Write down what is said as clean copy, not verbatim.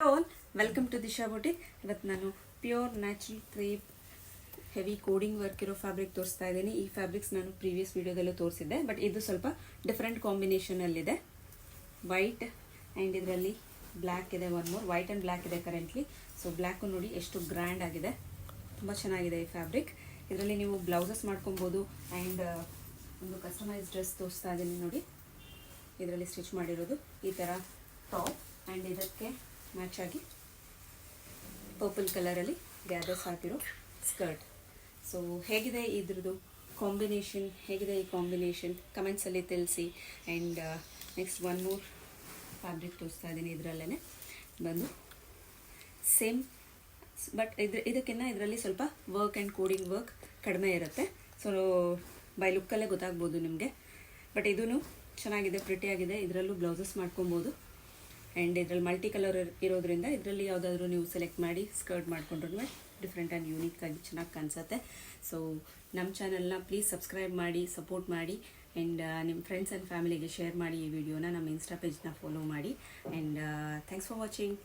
All welcome to Disha boutique. ಇವತ್ತು ನಾನು pure natural crepe heavy cording work ಇರೋ fabric ತೋರಿಸ್ತಾ ಇದ್ದೀನಿ. ಈ ಫ್ಯಾಬ್ರಿಕ್ಸ್ ನಾನು ಪ್ರೀವಿಯಸ್ ವಿಡಿಯೋದಲ್ಲೂ ತೋರಿಸಿದ್ದೆ, ಬಟ್ ಇದು ಸ್ವಲ್ಪ ಡಿಫ್ರೆಂಟ್ ಕಾಂಬಿನೇಷನಲ್ಲಿದೆ. ವೈಟ್ ಆ್ಯಂಡ್ ಇದರಲ್ಲಿ ಬ್ಲ್ಯಾಕ್ ಇದೆ. One more white and black ಇದೆ ಕರೆಂಟ್ಲಿ. ಸೊ ಬ್ಲ್ಯಾಕು ನೋಡಿ ಎಷ್ಟು ಗ್ರ್ಯಾಂಡ್ ಆಗಿದೆ, ತುಂಬ ಚೆನ್ನಾಗಿದೆ ಈ ಫ್ಯಾಬ್ರಿಕ್. ಇದರಲ್ಲಿ ನೀವು ಬ್ಲೌಸಸ್ ಮಾಡ್ಕೊಬೋದು ಆ್ಯಂಡ್ ಒಂದು ಕಸ್ಟಮೈಸ್ ಡ್ರೆಸ್ ತೋರಿಸ್ತಾ ಇದ್ದೀನಿ ನೋಡಿ. ಇದರಲ್ಲಿ ಸ್ಟಿಚ್ ಮಾಡಿರೋದು ಈ ಥರ ಟಾಪ್ ಆ್ಯಂಡ್ ಇದಕ್ಕೆ ಮ್ಯಾಚ್ ಆಗಿ ಪರ್ಪಲ್ ಕಲರಲ್ಲಿ ಗ್ಯಾದರ್ಸ್ ಹಾಕಿರೋ ಸ್ಕರ್ಟ್. ಸೊ ಹೇಗಿದೆ ಇದ್ರದ್ದು ಕಾಂಬಿನೇಷನ್, ಹೇಗಿದೆ ಈ ಕಾಂಬಿನೇಷನ್ ಕಮೆಂಟ್ಸಲ್ಲಿ ತಿಳಿಸಿ. And next one more fabric ತೋರಿಸ್ತಾ ಇದ್ದೀನಿ. ಇದರಲ್ಲೇ ಬಂದು ಸೇಮ್, ಬಟ್ ಇದಕ್ಕಿಂತ ಇದರಲ್ಲಿ ಸ್ವಲ್ಪ ವರ್ಕ್ ಆ್ಯಂಡ್ ಕೋಡಿಂಗ್ ವರ್ಕ್ ಕಡಿಮೆ ಇರುತ್ತೆ. ಸೊ ಬೈ ಲುಕ್ಕಲ್ಲೇ ಗೊತ್ತಾಗ್ಬೋದು ನಿಮಗೆ. ಬಟ್ ಇದೂ ಚೆನ್ನಾಗಿದೆ, ಪ್ರಿಟಿಯಾಗಿದೆ. ಇದರಲ್ಲೂ ಬ್ಲೌಸಸ್ ಮಾಡ್ಕೊಬೋದು. ಆ್ಯಂಡ್ ಇದರಲ್ಲಿ ಮಲ್ಟಿ ಕಲರ್ ಇರೋದ್ರಿಂದ ಇದರಲ್ಲಿ ಯಾವುದಾದ್ರೂ ನೀವು ಸೆಲೆಕ್ಟ್ ಮಾಡಿ ಸ್ಕರ್ಟ್ ಮಾಡ್ಕೊಂಡ್ರೂ ಡಿಫ್ರೆಂಟ್ ಆ್ಯಂಡ್ ಯೂನಿಕ್ ಆಗಿ ಚೆನ್ನಾಗಿ ಕಾಣಿಸುತ್ತೆ. ಸೊ ನಮ್ಮ ಚಾನಲ್ನ ಪ್ಲೀಸ್ ಸಬ್ಸ್ಕ್ರೈಬ್ ಮಾಡಿ, ಸಪೋರ್ಟ್ ಮಾಡಿ. ಆ್ಯಂಡ್ ನಿಮ್ಮ ಫ್ರೆಂಡ್ಸ್ ಆ್ಯಂಡ್ ಫ್ಯಾಮಿಲಿಗೆ ಶೇರ್ ಮಾಡಿ ಈ ವಿಡಿಯೋನ. ನಮ್ಮ ಇನ್ಸ್ಟಾ ಪೇಜ್ನ ಫಾಲೋ ಮಾಡಿ. And thanks for watching.